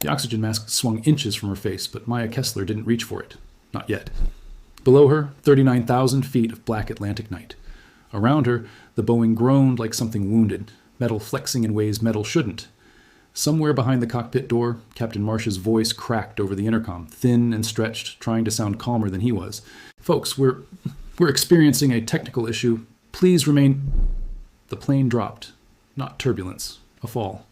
The oxygen mask swung inches from her face, but Maya Kessler didn't reach for it. Not yet. Below her, 39,000 feet of black Atlantic night. Around her, the Boeing groaned like something wounded, metal flexing in ways metal shouldn't. Somewhere behind the cockpit door, Captain Marsh's voice cracked over the intercom, thin and stretched, trying to sound calmer than he was. "Folks, we're experiencing a technical issue. Please remain..." The plane dropped. Not turbulence. A fall.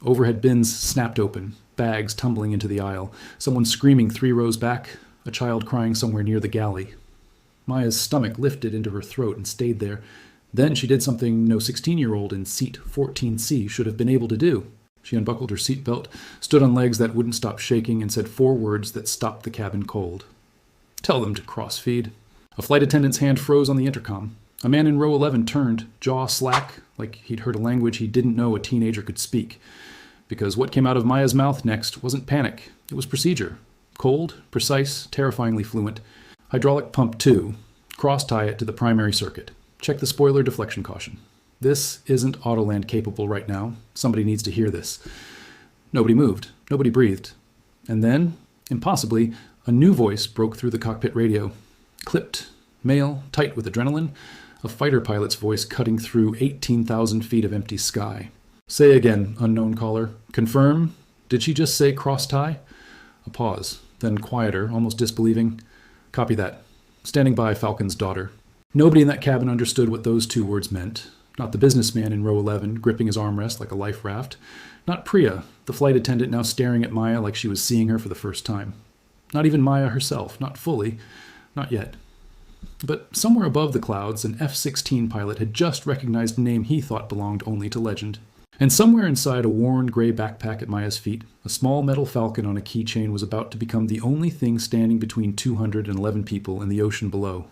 Overhead bins snapped open, bags tumbling into the aisle, someone screaming 3 rows back, a child crying somewhere near the galley. Maya's stomach lifted into her throat and stayed there. Then she did something no 16-year-old in seat 14C should have been able to do. She unbuckled her seatbelt, stood on legs that wouldn't stop shaking, and said 4 words that stopped the cabin cold. "Tell them to cross-feed." A flight attendant's hand froze on the intercom. A man in row 11 turned, jaw slack, like he'd heard a language he didn't know a teenager could speak. Because what came out of Maya's mouth next wasn't panic. It was procedure. Cold, precise, terrifyingly fluent. "Hydraulic pump 2. Cross-tie it to the primary circuit. Check the spoiler deflection caution. This isn't Autoland capable right now. Somebody needs to hear this." Nobody moved. Nobody breathed. And then, impossibly, a new voice broke through the cockpit radio. Clipped, male, tight with adrenaline, a fighter pilot's voice cutting through 18,000 feet of empty sky. "Say again, unknown caller. Confirm? Did she just say cross-tie?" A pause, then quieter, almost disbelieving. "Copy that. Standing by, Falcon's daughter." Nobody in that cabin understood what those 2 words meant. Not the businessman in row 11, gripping his armrest like a life raft. Not Priya, the flight attendant now staring at Maya like she was seeing her for the first time. Not even Maya herself, not fully, not yet. But somewhere above the clouds, an F-16 pilot had just recognized a name he thought belonged only to legend. And somewhere inside a worn gray backpack at Maya's feet, a small metal Falcon on a keychain was about to become the only thing standing between 211 people in the ocean below.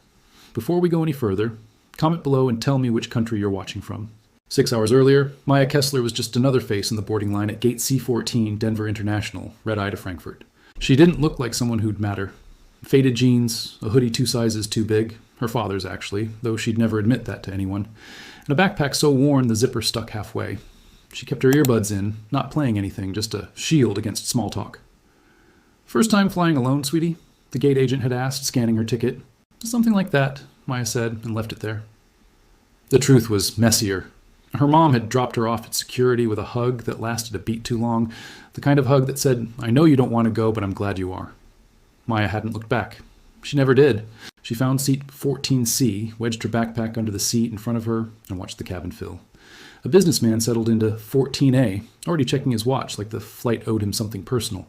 Before we go any further, comment below and tell me which country you're watching from. 6 hours earlier, Maya Kessler was just another face in the boarding line at Gate C-14, Denver International, red-eye to Frankfurt. She didn't look like someone who'd matter. Faded jeans, a hoodie 2 sizes too big, her father's actually, though she'd never admit that to anyone, and a backpack so worn the zipper stuck halfway. She kept her earbuds in, not playing anything, just a shield against small talk. "First time flying alone, sweetie?" the gate agent had asked, scanning her ticket. "Something like that," Maya said, and left it there. The truth was messier. Her mom had dropped her off at security with a hug that lasted a beat too long, the kind of hug that said, "I know you don't want to go, but I'm glad you are." Maya hadn't looked back. She never did. She found seat 14C, wedged her backpack under the seat in front of her, and watched the cabin fill. A businessman settled into 14A, already checking his watch like the flight owed him something personal.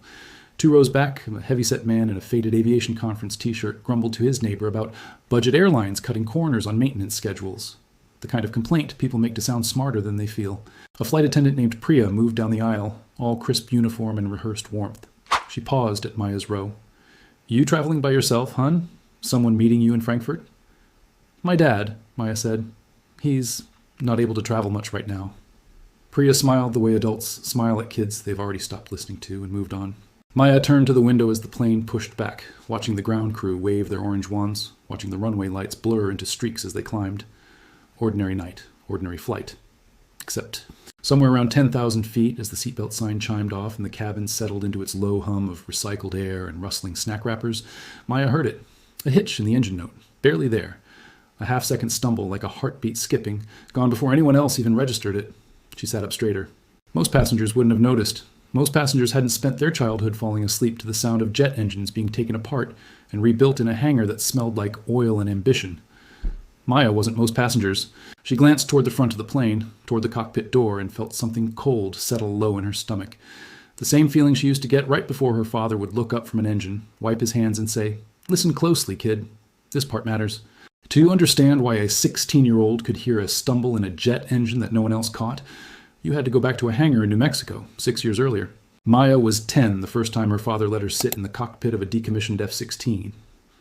2 rows back, a heavyset man in a faded aviation conference t-shirt grumbled to his neighbor about budget airlines cutting corners on maintenance schedules. The kind of complaint people make to sound smarter than they feel. A flight attendant named Priya moved down the aisle, all crisp uniform and rehearsed warmth. She paused at Maya's row. "You traveling by yourself, hun? Someone meeting you in Frankfurt?" "My dad," Maya said. "He's not able to travel much right now." Priya smiled the way adults smile at kids they've already stopped listening to and moved on. Maya turned to the window as the plane pushed back, watching the ground crew wave their orange wands, watching the runway lights blur into streaks as they climbed. Ordinary night, ordinary flight. Except somewhere around 10,000 feet, as the seatbelt sign chimed off and the cabin settled into its low hum of recycled air and rustling snack wrappers, Maya heard it. A hitch in the engine note, barely there. A half-second stumble, like a heartbeat skipping, gone before anyone else even registered it. She sat up straighter. Most passengers wouldn't have noticed. Most passengers hadn't spent their childhood falling asleep to the sound of jet engines being taken apart and rebuilt in a hangar that smelled like oil and ambition. Maya wasn't most passengers. She glanced toward the front of the plane, toward the cockpit door, and felt something cold settle low in her stomach. The same feeling she used to get right before her father would look up from an engine, wipe his hands and say, "Listen closely, kid. This part matters." To understand why a 16-year-old could hear a stumble in a jet engine that no one else caught, you had to go back to a hangar in New Mexico, 6 years earlier. Maya was 10 the first time her father let her sit in the cockpit of a decommissioned F-16.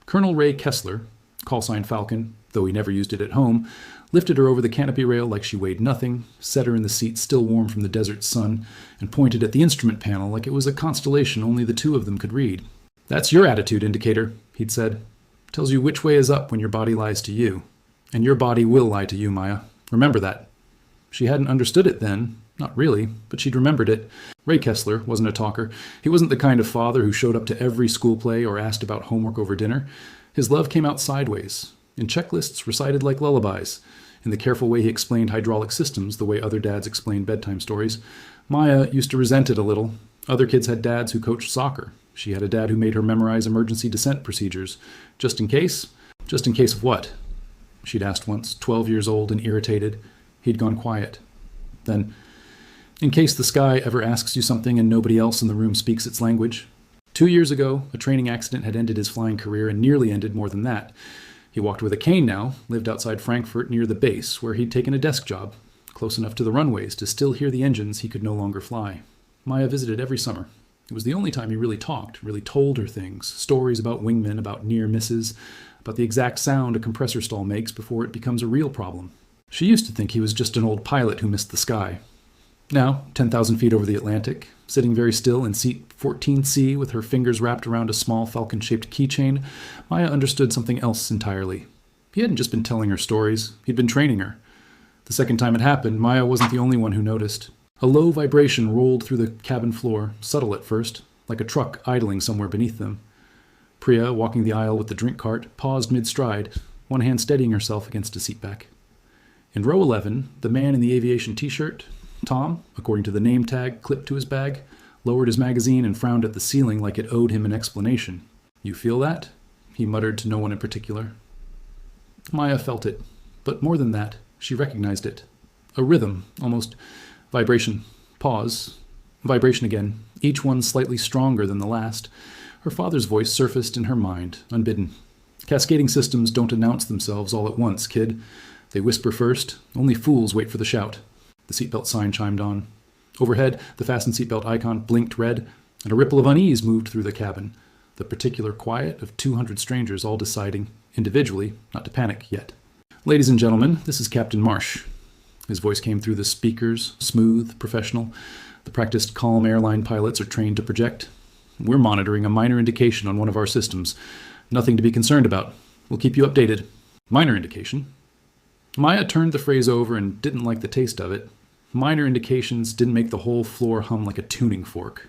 Colonel Ray Kessler, callsign Falcon, though he never used it at home, lifted her over the canopy rail like she weighed nothing, set her in the seat still warm from the desert sun, and pointed at the instrument panel like it was a constellation only the 2 of them could read. "That's your attitude indicator," he'd said. "Tells you which way is up when your body lies to you. And your body will lie to you, Maya. Remember that." She hadn't understood it then, Not really, but she'd remembered it. Ray Kessler wasn't a talker. He wasn't the kind of father who showed up to every school play or asked about homework over dinner. His love came out sideways, in checklists recited like lullabies, in the careful way he explained hydraulic systems the way other dads explained bedtime stories. Maya used to resent it a little. Other kids had dads who coached soccer. She had a dad who made her memorize emergency descent procedures. Just in case? Just in case of what? She'd asked once, 12 years old and irritated. He'd gone quiet. Then, in case the sky ever asks you something and nobody else in the room speaks its language. 2 years ago, a training accident had ended his flying career and nearly ended more than that. He walked with a cane now, lived outside Frankfurt near the base, where he'd taken a desk job, close enough to the runways to still hear the engines he could no longer fly. Maya visited every summer. It was the only time he really talked, really told her things, stories about wingmen, about near misses, about the exact sound a compressor stall makes before it becomes a real problem. She used to think he was just an old pilot who missed the sky. Now, 10,000 feet over the Atlantic, sitting very still in seat 14C with her fingers wrapped around a small Falcon-shaped keychain, Maya understood something else entirely. He hadn't just been telling her stories, he'd been training her. The second time it happened, Maya wasn't the only one who noticed. A low vibration rolled through the cabin floor, subtle at first, like a truck idling somewhere beneath them. Priya, walking the aisle with the drink cart, paused mid-stride, one hand steadying herself against a seatback. In row 11, the man in the aviation t-shirt, Tom, according to the name tag clipped to his bag, lowered his magazine and frowned at the ceiling like it owed him an explanation. "You feel that?" he muttered to no one in particular. Maya felt it, but more than that, she recognized it. A rhythm, almost vibration. Pause. Vibration again, each one slightly stronger than the last. Her father's voice surfaced in her mind, unbidden. "Cascading systems don't announce themselves all at once, kid. They whisper first. Only fools wait for the shout." The seatbelt sign chimed on. Overhead, the fasten seatbelt icon blinked red, and a ripple of unease moved through the cabin. The particular quiet of 200 strangers all deciding, individually, not to panic yet. "Ladies and gentlemen, this is Captain Marsh." His voice came through the speakers, smooth, professional. The practiced calm airline pilots are trained to project. "We're monitoring a minor indication on one of our systems. Nothing to be concerned about. We'll keep you updated." Minor indication? Maya turned the phrase over and didn't like the taste of it. Minor indications didn't make the whole floor hum like a tuning fork.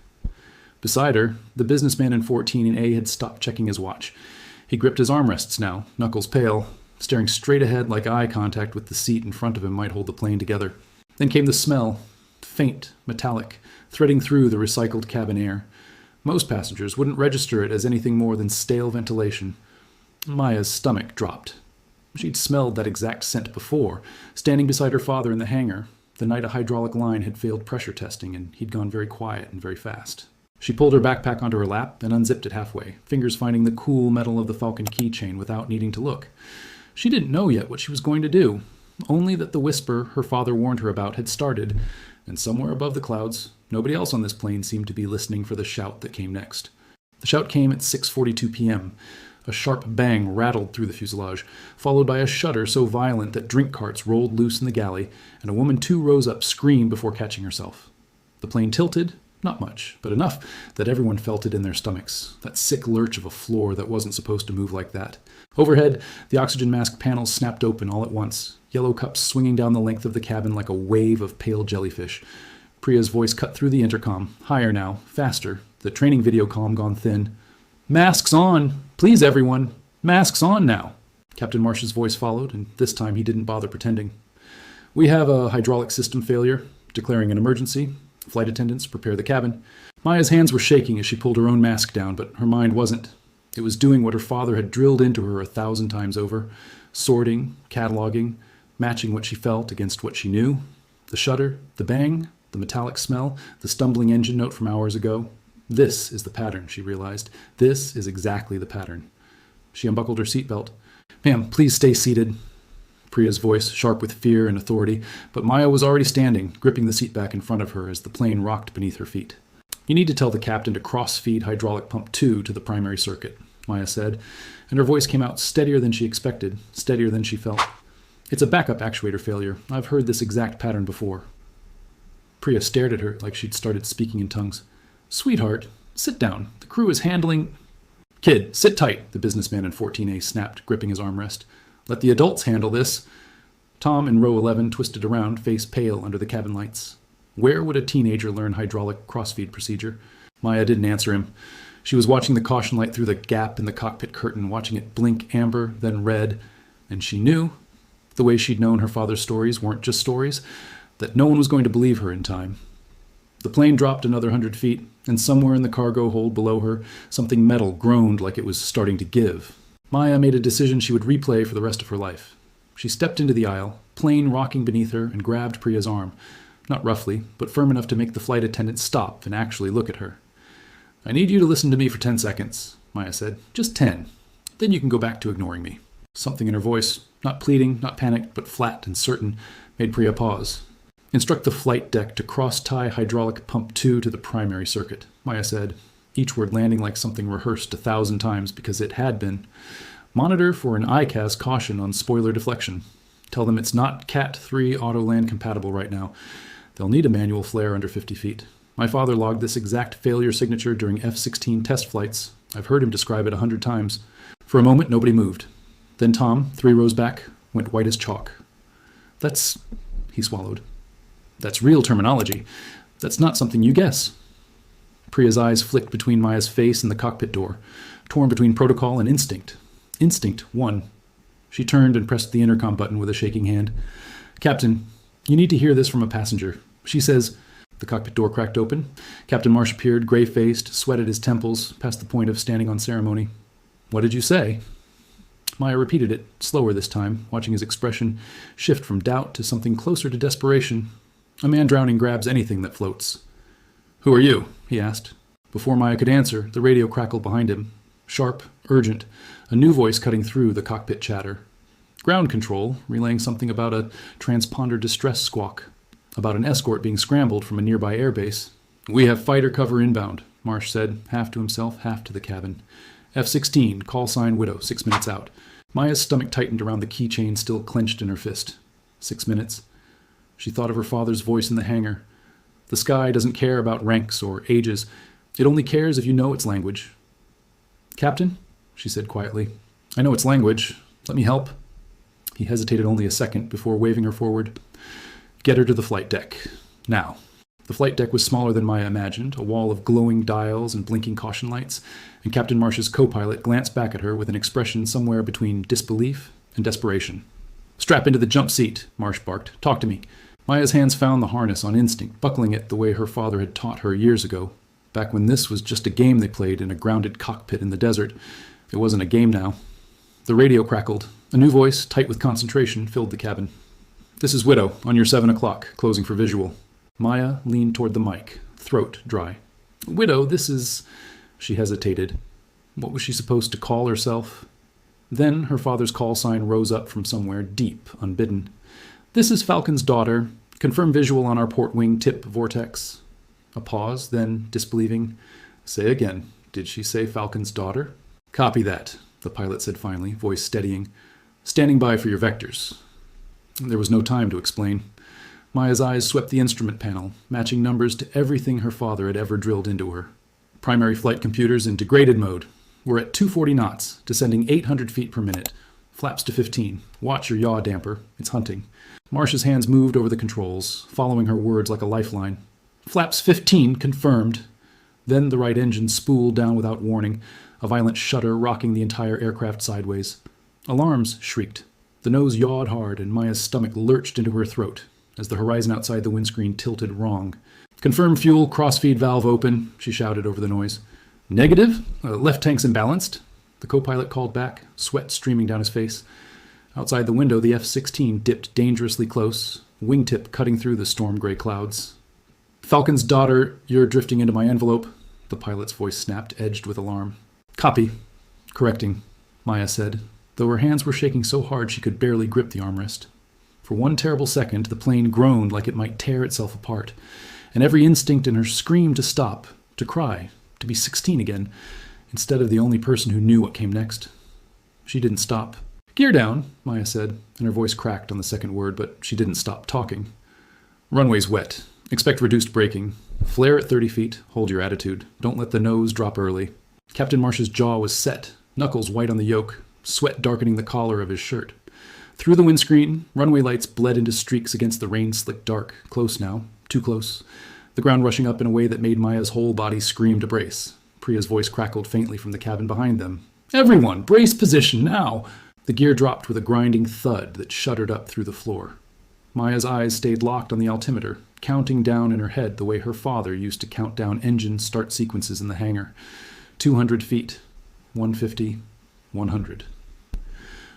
Beside her, the businessman in 14A had stopped checking his watch. He gripped his armrests now, knuckles pale, staring straight ahead like eye contact with the seat in front of him might hold the plane together. Then came the smell, faint, metallic, threading through the recycled cabin air. Most passengers wouldn't register it as anything more than stale ventilation. Maya's stomach dropped. She'd smelled that exact scent before, standing beside her father in the hangar, the night a hydraulic line had failed pressure testing and he'd gone very quiet and very fast. She pulled her backpack onto her lap and unzipped it halfway, fingers finding the cool metal of the Falcon keychain without needing to look. She didn't know yet what she was going to do, only that the whisper her father warned her about had started, and somewhere above the clouds, nobody else on this plane seemed to be listening for the shout that came next. The shout came at 6:42 p.m. A sharp bang rattled through the fuselage, followed by a shudder so violent that drink carts rolled loose in the galley, and a woman 2 rows up screamed before catching herself. The plane tilted, not much, but enough that everyone felt it in their stomachs, that sick lurch of a floor that wasn't supposed to move like that. Overhead, the oxygen mask panels snapped open all at once, yellow cups swinging down the length of the cabin like a wave of pale jellyfish. Priya's voice cut through the intercom, higher now, faster, the training video comm gone thin. "Masks on! Please, everyone! Masks on now!" Captain Marsh's voice followed, and this time he didn't bother pretending. "We have a hydraulic system failure, declaring an emergency. Flight attendants, prepare the cabin." Maya's hands were shaking as she pulled her own mask down, but her mind wasn't. It was doing what her father had drilled into her 1,000 times over, sorting, cataloging, matching what she felt against what she knew. The shudder, the bang, the metallic smell, the stumbling engine note from hours ago. This is the pattern, she realized. This is exactly the pattern. She unbuckled her seatbelt. "Ma'am, please stay seated." Priya's voice, sharp with fear and authority, but Maya was already standing, gripping the seat back in front of her as the plane rocked beneath her feet. "You need to tell the captain to cross-feed hydraulic pump 2 to the primary circuit," Maya said, and her voice came out steadier than she expected, steadier than she felt. "It's a backup actuator failure. I've heard this exact pattern before." Priya stared at her like she'd started speaking in tongues. "Sweetheart, sit down. The crew is handling—" "Kid, sit tight," the businessman in 14A snapped, gripping his armrest. "Let the adults handle this." Tom in row 11 twisted around, face pale under the cabin lights. Where would a teenager learn hydraulic crossfeed procedure? Maya didn't answer him. She was watching the caution light through the gap in the cockpit curtain, watching it blink amber, then red, and she knew, the way she'd known her father's stories weren't just stories, that no one was going to believe her in time. The plane dropped another 100 feet, and somewhere in the cargo hold below her, something metal groaned like it was starting to give. Maya made a decision she would replay for the rest of her life. She stepped into the aisle, plane rocking beneath her, and grabbed Priya's arm. Not roughly, but firm enough to make the flight attendant stop and actually look at her. "I need you to listen to me for 10 seconds, Maya said. "Just 10. Then you can go back to ignoring me." Something in her voice, not pleading, not panicked, but flat and certain, made Priya pause. "Instruct the flight deck to cross-tie hydraulic pump 2 to the primary circuit," Maya said, each word landing like something rehearsed 1,000 times because it had been. "Monitor for an ICAS caution on spoiler deflection. Tell them it's not Cat 3 auto-land compatible right now. They'll need a manual flare under 50 feet. My father logged this exact failure signature during F-16 test flights. I've heard him describe it 100 times. For a moment, nobody moved. Then Tom, 3 rows back, went white as chalk. "That's," he swallowed. "That's real terminology. That's not something you guess." Priya's eyes flicked between Maya's face and the cockpit door, torn between protocol and instinct. Instinct won. She turned and pressed the intercom button with a shaking hand. "Captain, you need to hear this from a passenger. She says..." The cockpit door cracked open. Captain Marsh appeared, gray-faced, sweat at his temples, past the point of standing on ceremony. "What did you say?" Maya repeated it, slower this time, watching his expression shift from doubt to something closer to desperation. A man drowning grabs anything that floats. "Who are you?" he asked. Before Maya could answer, the radio crackled behind him. Sharp, urgent, a new voice cutting through the cockpit chatter. Ground control, relaying something about a transponder distress squawk, about an escort being scrambled from a nearby airbase. "We have fighter cover inbound," Marsh said, half to himself, half to the cabin. "F-16, call sign Widow, 6 minutes out." Maya's stomach tightened around the keychain still clenched in her fist. 6 minutes. She thought of her father's voice in the hangar. The sky doesn't care about ranks or ages. It only cares if you know its language. "Captain," she said quietly, "I know its language. Let me help." He hesitated only a second before waving her forward. "Get her to the flight deck. Now." The flight deck was smaller than Maya imagined, a wall of glowing dials and blinking caution lights, and Captain Marsh's co-pilot glanced back at her with an expression somewhere between disbelief and desperation. "Strap into the jump seat," Marsh barked. "Talk to me." Maya's hands found the harness on instinct, buckling it the way her father had taught her years ago, back when this was just a game they played in a grounded cockpit in the desert. It wasn't a game now. The radio crackled. A new voice, tight with concentration, filled the cabin. "This is Widow, on your 7 o'clock, closing for visual." Maya leaned toward the mic, throat dry. "Widow, this is..." She hesitated. What was she supposed to call herself? Then her father's call sign rose up from somewhere deep, unbidden. "This is Falcon's daughter. Confirm visual on our port wing tip vortex." A pause, then, disbelieving, "Say again, did she say Falcon's daughter?" "Copy that," the pilot said finally, voice steadying. "Standing by for your vectors." There was no time to explain. Maya's eyes swept the instrument panel, matching numbers to everything her father had ever drilled into her. Primary flight computers in degraded mode. We're at 240 knots, descending 800 feet per minute. Flaps to 15. Watch your yaw damper. It's hunting. Marsh's hands moved over the controls, following her words like a lifeline. "Flaps 15, confirmed." Then the right engine spooled down without warning, a violent shudder rocking the entire aircraft sideways. Alarms shrieked. The nose yawed hard, and Maya's stomach lurched into her throat as the horizon outside the windscreen tilted wrong. "Confirm fuel, crossfeed valve open," she shouted over the noise. "Negative? Left tank's imbalanced," the co-pilot called back, sweat streaming down his face. Outside the window, the F-16 dipped dangerously close, wingtip cutting through the storm-gray clouds. "Falcon's daughter, you're drifting into my envelope," the pilot's voice snapped, edged with alarm. "Copy." "Correcting," Maya said, though her hands were shaking so hard she could barely grip the armrest. For one terrible second, the plane groaned like it might tear itself apart, and every instinct in her screamed to stop, to cry, to be 16 again, instead of the only person who knew what came next. She didn't stop. "Gear down," Maya said, and her voice cracked on the second word, but she didn't stop talking. "Runway's wet. Expect reduced braking. Flare at 30 feet. Hold your attitude. Don't let the nose drop early." Captain Marsh's jaw was set, knuckles white on the yoke, sweat darkening the collar of his shirt. Through the windscreen, runway lights bled into streaks against the rain-slicked dark, close now, Too close. The ground rushing up in a way that made Maya's whole body scream to brace. Priya's voice crackled faintly from the cabin behind them. "Everyone, brace position now!" The gear dropped with a grinding thud that shuddered up through the floor. Maya's eyes stayed locked on the altimeter, counting down in her head the way her father used to count down engine start sequences in the hangar. 200 feet. 150. 100.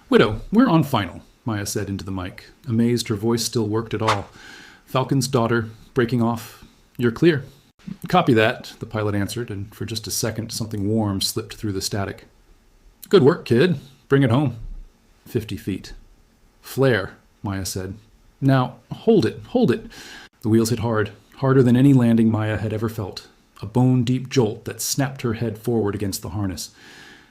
"Widow, we're on final," Maya said into the mic, amazed her voice still worked at all. "Falcon's daughter, breaking off. You're clear." "Copy that," the pilot answered, and for just a second something warm slipped through the static. "Good work, kid. Bring it home." 50 feet. "Flare," Maya said. "Now, hold it, hold it." The wheels hit hard, harder than any landing Maya had ever felt. A bone-deep jolt that snapped her head forward against the harness.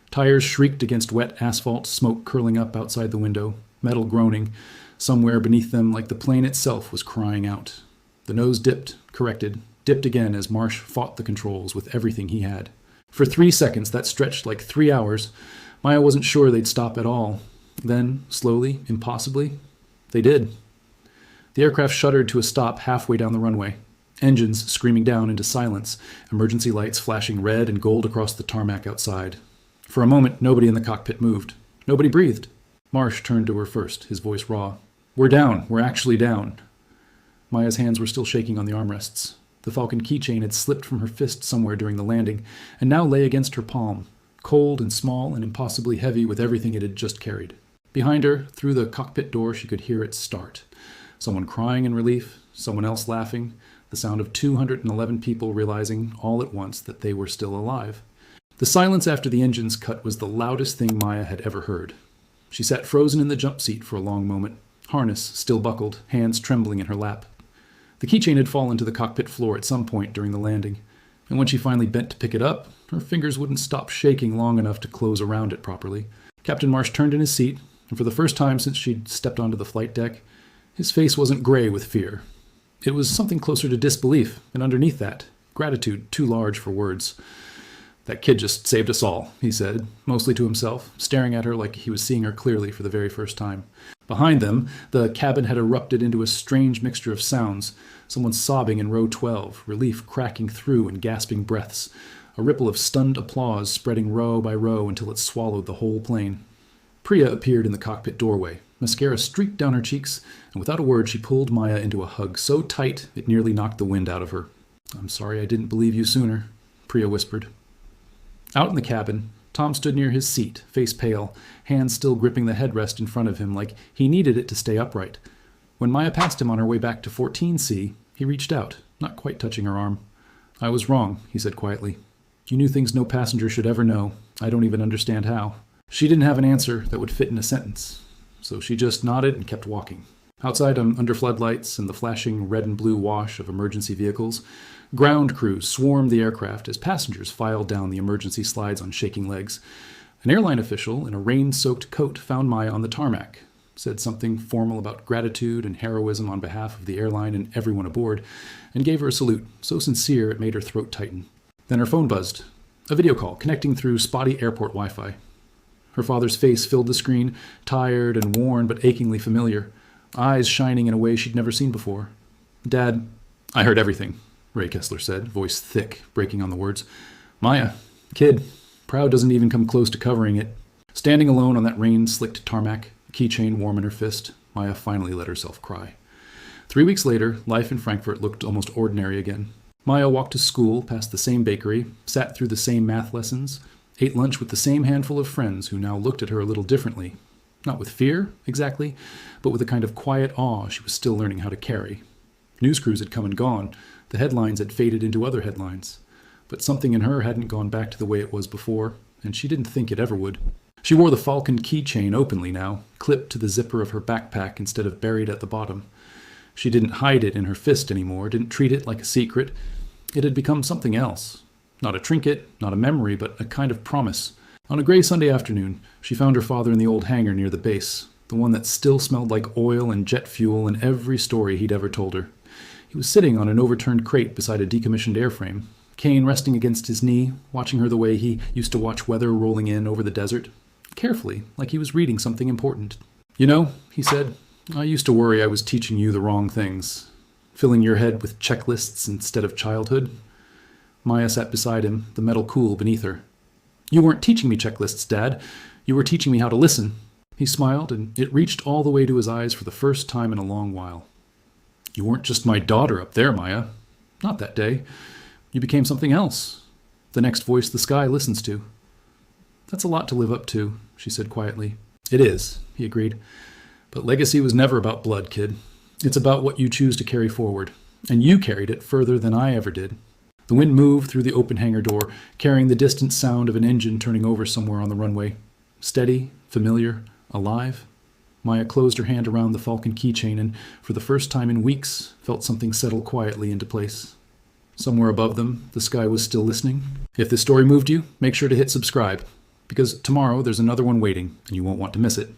Tires shrieked against wet asphalt, smoke curling up outside the window, metal groaning. Somewhere beneath them, like the plane itself, was crying out. The nose dipped, corrected, dipped again as Marsh fought the controls with everything he had. For 3 seconds, that stretched like 3 hours, Maya wasn't sure they'd stop at all. Then, slowly, impossibly, they did. The aircraft shuddered to a stop halfway down the runway. Engines screaming down into silence, emergency lights flashing red and gold across the tarmac outside. For a moment, nobody in the cockpit moved. Nobody breathed. Marsh turned to her first, his voice raw. "We're down. We're actually down." Maya's hands were still shaking on the armrests. The Falcon keychain had slipped from her fist somewhere during the landing, and now lay against her palm, cold and small and impossibly heavy with everything it had just carried. Behind her, through the cockpit door, she could hear it start. Someone crying in relief, someone else laughing, the sound of 211 people realizing all at once that they were still alive. The silence after the engines cut was the loudest thing Maya had ever heard. She sat frozen in the jump seat for a long moment, harness still buckled, hands trembling in her lap. The keychain had fallen to the cockpit floor at some point during the landing, and when she finally bent to pick it up, her fingers wouldn't stop shaking long enough to close around it properly. Captain Marsh turned in his seat, and for the first time since she'd stepped onto the flight deck, his face wasn't gray with fear. It was something closer to disbelief, and underneath that, gratitude too large for words. "That kid just saved us all," he said, mostly to himself, staring at her like he was seeing her clearly for the very first time. Behind them, the cabin had erupted into a strange mixture of sounds. Someone sobbing in row 12, relief cracking through in gasping breaths, a ripple of stunned applause spreading row by row until it swallowed the whole plane. Priya appeared in the cockpit doorway. Mascara streaked down her cheeks, and without a word she pulled Maya into a hug so tight it nearly knocked the wind out of her. "I'm sorry I didn't believe you sooner," Priya whispered. Out in the cabin, Tom stood near his seat, face pale, hands still gripping the headrest in front of him like he needed it to stay upright. When Maya passed him on her way back to 14C, he reached out, not quite touching her arm. "I was wrong," he said quietly. "You knew things no passenger should ever know. I don't even understand how." She didn't have an answer that would fit in a sentence, so she just nodded and kept walking. Outside, under floodlights and the flashing red and blue wash of emergency vehicles, ground crews swarmed the aircraft as passengers filed down the emergency slides on shaking legs. An airline official in a rain-soaked coat found Maya on the tarmac, said something formal about gratitude and heroism on behalf of the airline and everyone aboard, and gave her a salute, so sincere it made her throat tighten. Then her phone buzzed. A video call connecting through spotty airport Wi-Fi. Her father's face filled the screen, tired and worn but achingly familiar, eyes shining in a way she'd never seen before. "Dad, I heard everything," Ray Kessler said, voice thick, breaking on the words. "Maya, kid, proud doesn't even come close to covering it." Standing alone on that rain-slicked tarmac, a keychain warm in her fist, Maya finally let herself cry. 3 weeks later, life in Frankfurt looked almost ordinary again. Maya walked to school past the same bakery, sat through the same math lessons, ate lunch with the same handful of friends who now looked at her a little differently. Not with fear, exactly, but with a kind of quiet awe she was still learning how to carry. News crews had come and gone. The headlines had faded into other headlines. But something in her hadn't gone back to the way it was before, and she didn't think it ever would. She wore the Falcon keychain openly now, clipped to the zipper of her backpack instead of buried at the bottom. She didn't hide it in her fist anymore, didn't treat it like a secret. It had become something else. Not a trinket, not a memory, but a kind of promise. On a gray Sunday afternoon, she found her father in the old hangar near the base, the one that still smelled like oil and jet fuel in every story he'd ever told her. He was sitting on an overturned crate beside a decommissioned airframe, cane resting against his knee, watching her the way he used to watch weather rolling in over the desert, carefully, like he was reading something important. "You know," he said, "I used to worry I was teaching you the wrong things." filling your head with checklists instead of childhood. Maya sat beside him, the metal cool beneath her. You weren't teaching me checklists, Dad. You were teaching me how to listen. He smiled, and it reached all the way to his eyes for the first time in a long while. You weren't just my daughter up there, Maya. Not that day. You became something else. The next voice the sky listens to. That's a lot to live up to, she said quietly. It is, he agreed. But legacy was never about blood, kid. It's about what you choose to carry forward. And you carried it further than I ever did. The wind moved through the open hangar door, carrying the distant sound of an engine turning over somewhere on the runway. Steady, familiar, alive. Maya closed her hand around the Falcon keychain and, for the first time in weeks, felt something settle quietly into place. Somewhere above them, the sky was still listening. If this story moved you, make sure to hit subscribe, because tomorrow there's another one waiting, and you won't want to miss it.